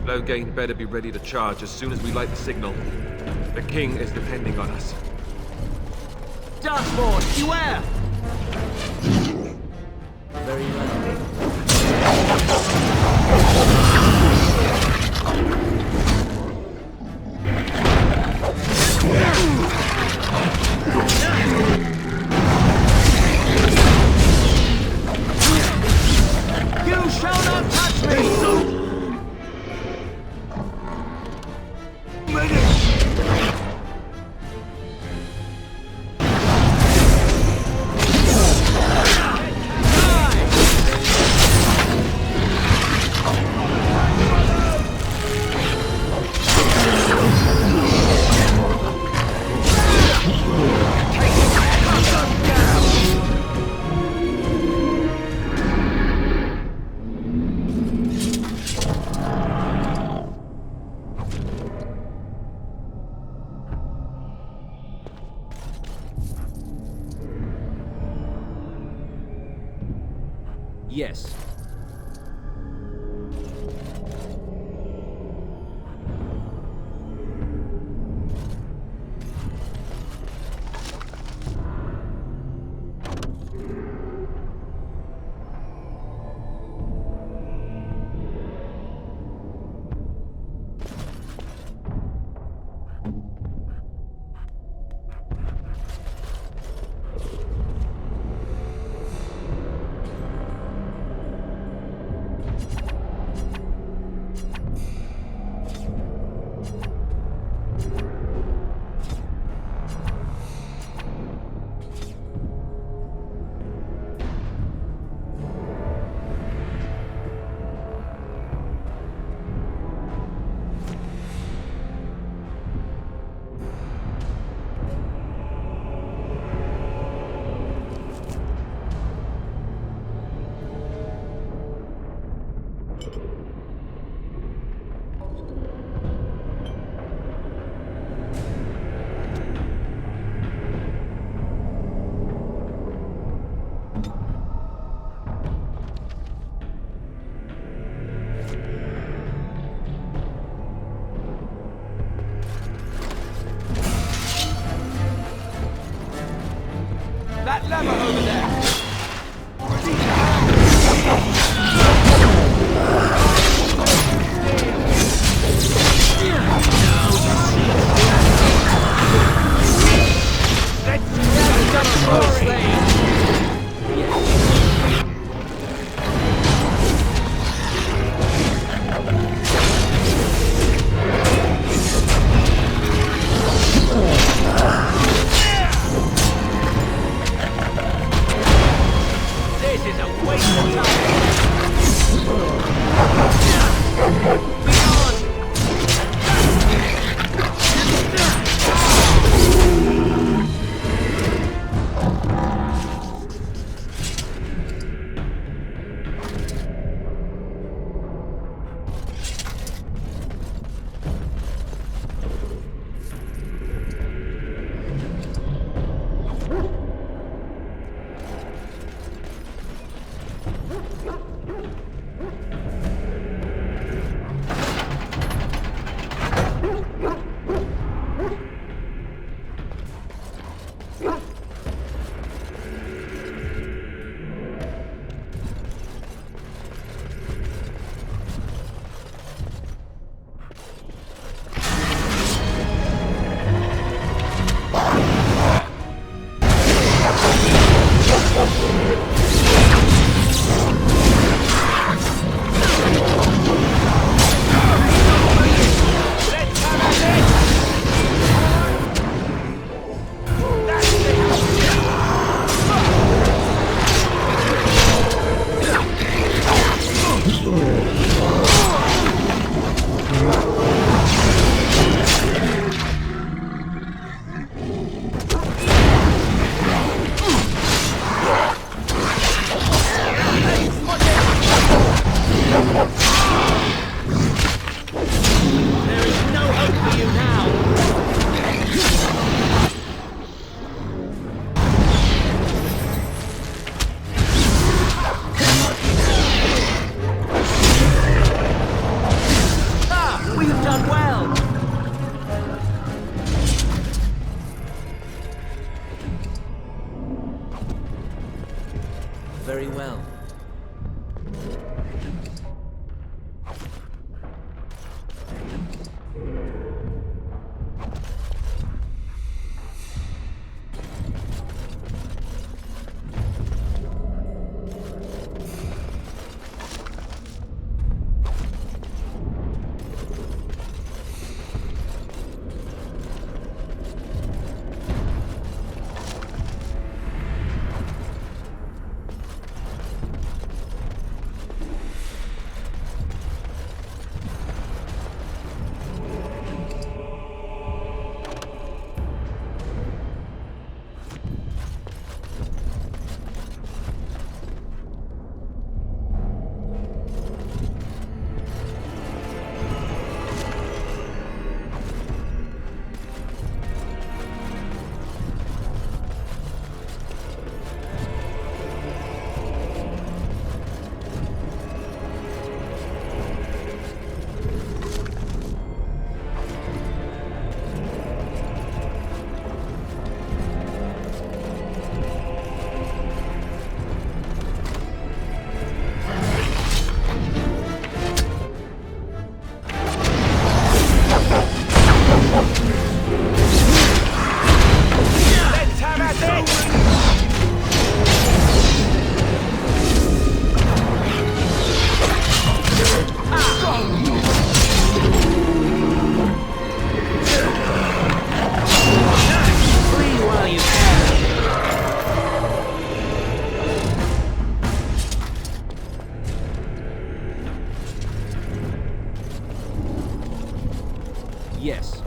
Loghain better be ready to charge as soon as we light the signal. The king is depending on us. Darkborn, beware! Very likely. You shall not touch me! Yes. That lever over there! well. Yes.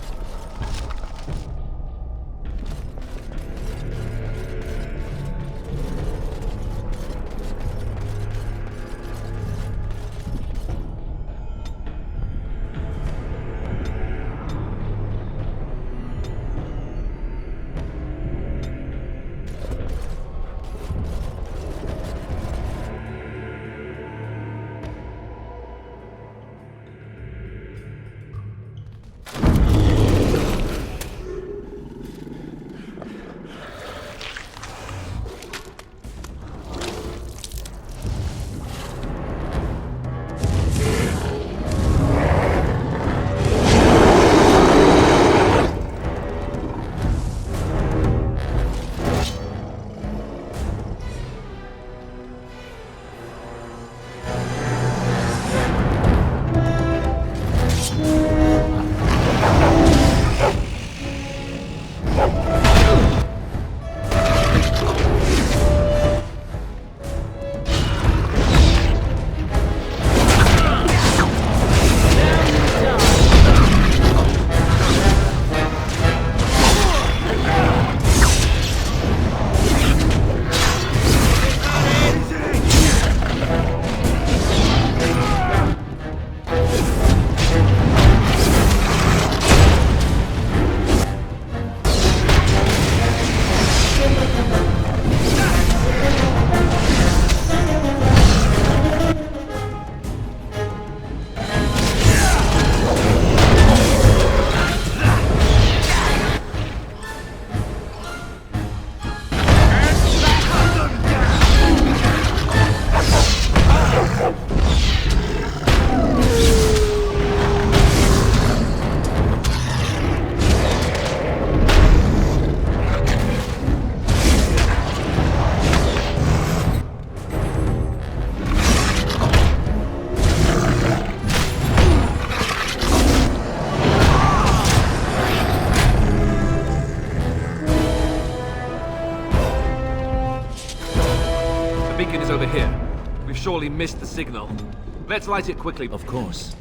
The beacon is over here. We've surely missed the signal. Let's light it quickly. Of course.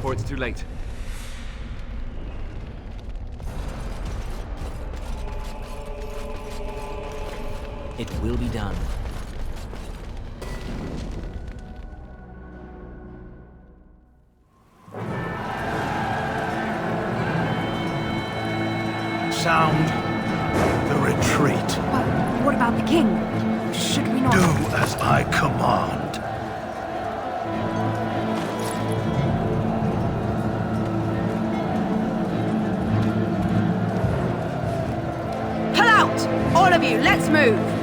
before it's too late. It will be done. Sound the retreat. But what about the king? Should we not... Do as I command. Pull out! All of you, let's move!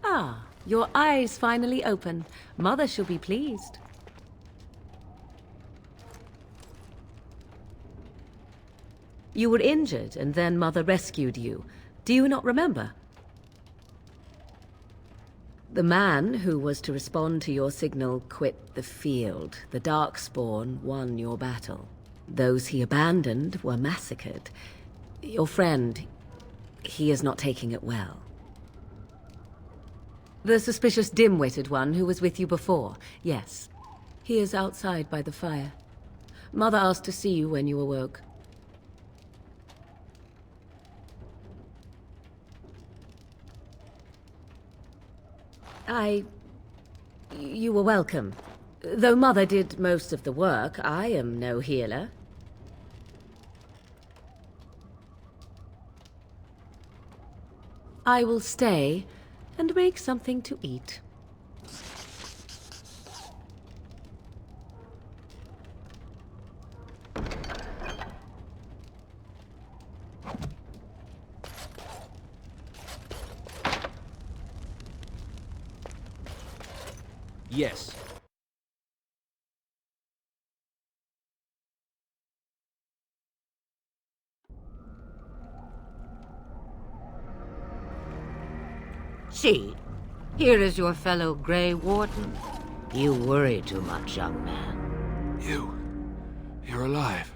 Ah, your eyes finally open. Mother shall be pleased. You were injured, and then Mother rescued you. Do you not remember? The man who was to respond to your signal quit the field. The Darkspawn won your battle. Those he abandoned were massacred. Your friend, he is not taking it well. The suspicious dim-witted one who was with you before, yes. He is outside by the fire. Mother asked to see you when you awoke. You were welcome. Though Mother did most of the work, I am no healer. I will stay and make something to eat. Yes. See, here is your fellow Grey Warden. You worry too much, young man. You're alive.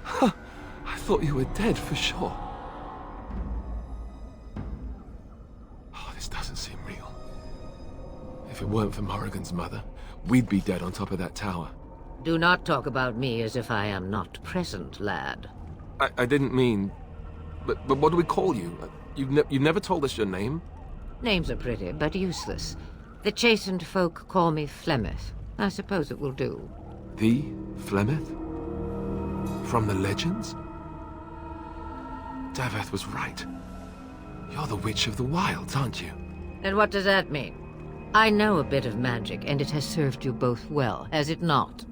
I thought you were dead for sure. Oh, this doesn't seem real. If it weren't for Morrigan's mother, we'd be dead on top of that tower. Do not talk about me as if I am not present, lad. I didn't mean... But what do we call you? You've never told us your name? Names are pretty, but useless. The chastened folk call me Flemeth. I suppose it will do. The Flemeth? From the legends? Daveth was right. You're the Witch of the Wilds, aren't you? And what does that mean? I know a bit of magic, and it has served you both well, has it not?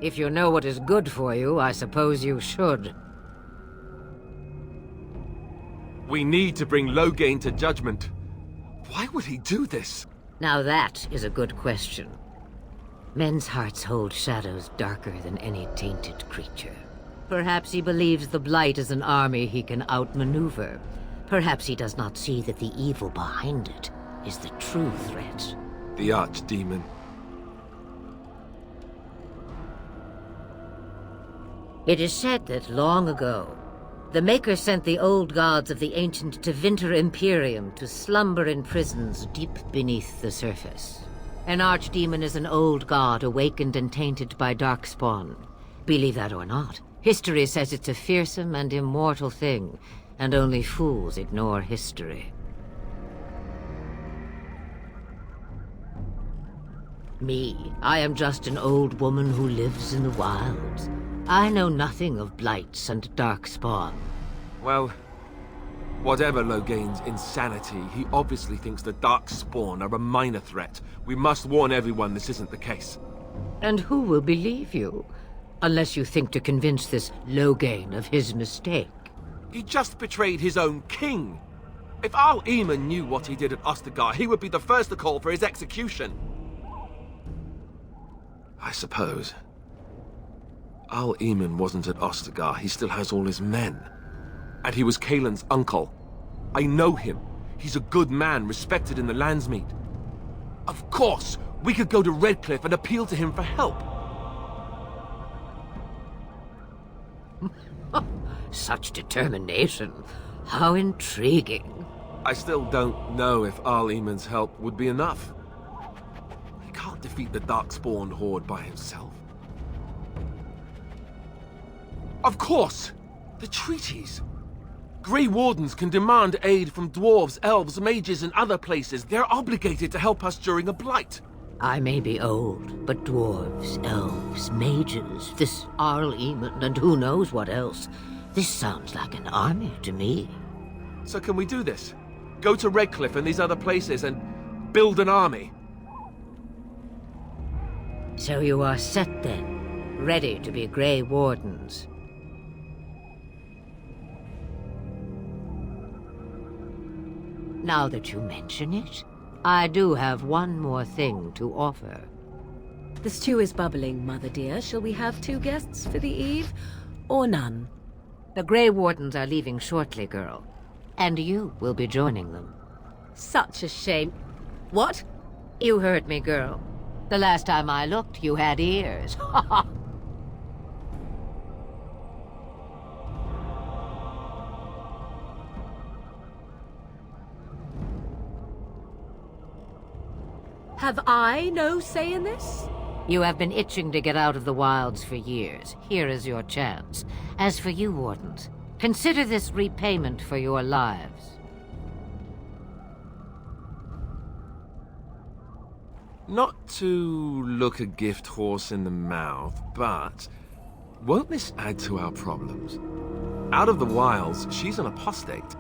If you know what is good for you, I suppose you should. We need to bring Loghain to judgment. Why would he do this? Now that is a good question. Men's hearts hold shadows darker than any tainted creature. Perhaps he believes the Blight is an army he can outmaneuver. Perhaps he does not see that the evil behind it is the true threat. The Archdemon. It is said that long ago, the Maker sent the old gods of the ancient Tevinter Imperium to slumber in prisons deep beneath the surface. An archdemon is an old god awakened and tainted by Darkspawn. Believe that or not, history says it's a fearsome and immortal thing, and only fools ignore history. Me, I am just an old woman who lives in the wilds. I know nothing of blights and Darkspawn. Well, whatever Loghain's insanity, he obviously thinks the Darkspawn are a minor threat. We must warn everyone this isn't the case. And who will believe you? Unless you think to convince this Loghain of his mistake. He just betrayed his own king. If Al Eamon knew what he did at Ostagar, he would be the first to call for his execution. I suppose. Al Eamon wasn't at Ostagar. He still has all his men. And he was Kaelin's uncle. I know him. He's a good man, respected in the Landsmeet. Of course, we could go to Redcliffe and appeal to him for help. Such determination. How intriguing. I still don't know if Al Eamon's help would be enough. He can't defeat the Darkspawn horde by himself. Of course! The treaties! Grey Wardens can demand aid from dwarves, elves, mages, and other places. They're obligated to help us during a blight. I may be old, but dwarves, elves, mages, this Arl Eamon, and who knows what else. This sounds like an army to me. So can we do this? Go to Redcliffe and these other places and build an army? So you are set then, ready to be Grey Wardens. Now that you mention it, I do have one more thing to offer. The stew is bubbling, Mother dear. Shall we have 2 guests for the eve, or none? The Grey Wardens are leaving shortly, girl. And you will be joining them. Such a shame. What? You heard me, girl. The last time I looked, you had ears. Have I no say in this? You have been itching to get out of the wilds for years. Here is your chance. As for you, Wardens, consider this repayment for your lives. Not to look a gift horse in the mouth, but won't this add to our problems? Out of the wilds, she's an apostate.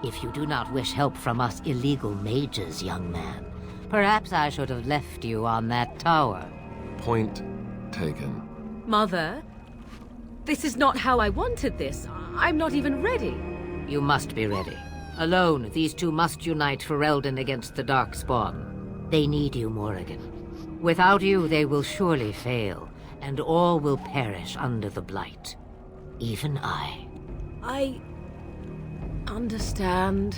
If you do not wish help from us illegal mages, young man, perhaps I should have left you on that tower. Point taken. Mother, this is not how I wanted this. I'm not even ready. You must be ready. Alone, these two must unite Ferelden against the Darkspawn. They need you, Morrigan. Without you, they will surely fail, and all will perish under the Blight. Even I. I understand.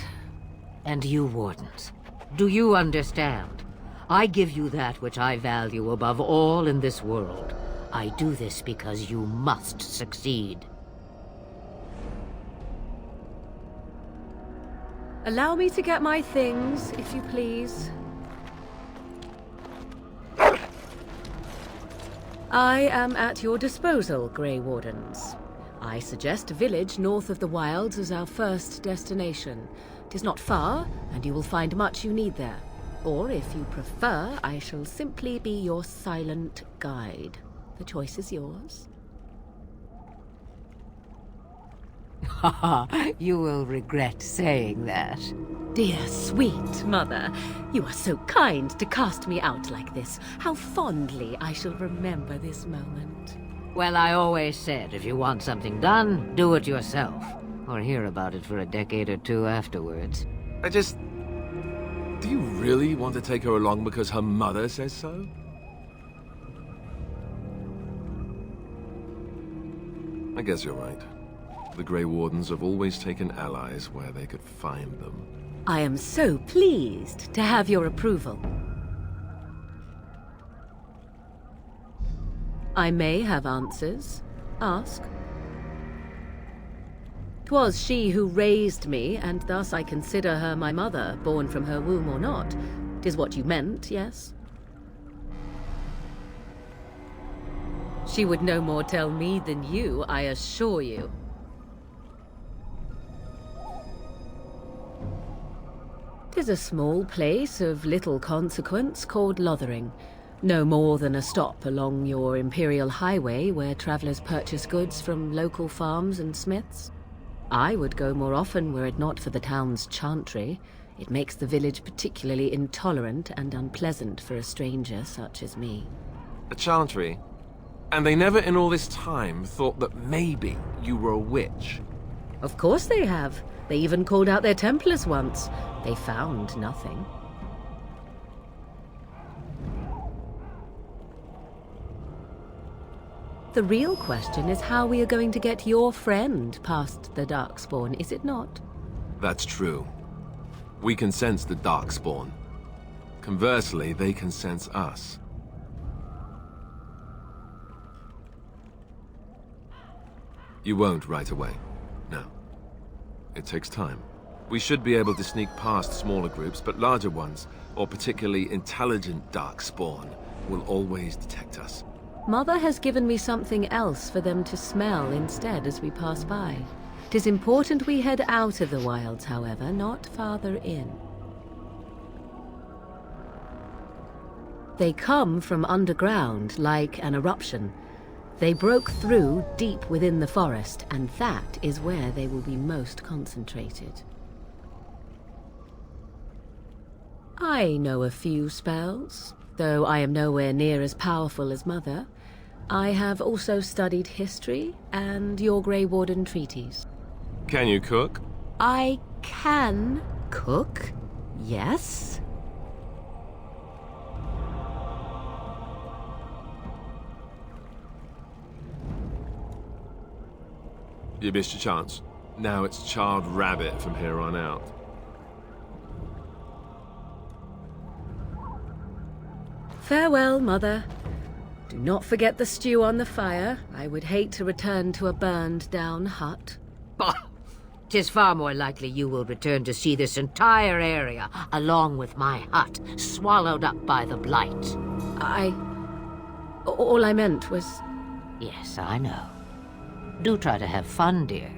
And you, Wardens, do you understand? I give you that which I value above all in this world. I do this because you must succeed. Allow me to get my things, if you please. I am at your disposal, Grey Wardens. I suggest a village north of the Wilds as our first destination. 'Tis not far, and you will find much you need there. Or, if you prefer, I shall simply be your silent guide. The choice is yours. You will regret saying that. Dear sweet mother, you are so kind to cast me out like this. How fondly I shall remember this moment. Well, I always said, if you want something done, do it yourself. Or hear about it for a decade or two afterwards. Do you really want to take her along because her mother says so? I guess you're right. The Grey Wardens have always taken allies where they could find them. I am so pleased to have your approval. I may have answers. Ask. 'Twas she who raised me, and thus I consider her my mother, born from her womb or not. 'Tis what you meant, yes? She would no more tell me than you, I assure you. 'Tis a small place of little consequence called Lothering. No more than a stop along your Imperial Highway where travelers purchase goods from local farms and smiths. I would go more often were it not for the town's chantry. It makes the village particularly intolerant and unpleasant for a stranger such as me. A chantry? And they never in all this time thought that maybe you were a witch? Of course they have. They even called out their Templars once. They found nothing. The real question is how we are going to get your friend past the Darkspawn, is it not? That's true. We can sense the Darkspawn. Conversely, they can sense us. You won't right away. No. It takes time. We should be able to sneak past smaller groups, but larger ones, or particularly intelligent Darkspawn, will always detect us. Mother has given me something else for them to smell instead as we pass by. 'Tis important we head out of the wilds, however, not farther in. They come from underground, like an eruption. They broke through deep within the forest, and that is where they will be most concentrated. I know a few spells, though I am nowhere near as powerful as Mother. I have also studied history and your Grey Warden treaties. Can you cook? I can cook, yes. You missed your chance. Now it's charred rabbit from here on out. Farewell, Mother. Do not forget the stew on the fire. I would hate to return to a burned-down hut. Bah! 'Tis far more likely you will return to see this entire area, along with my hut, swallowed up by the blight. All I meant was... Yes, I know. Do try to have fun, dear.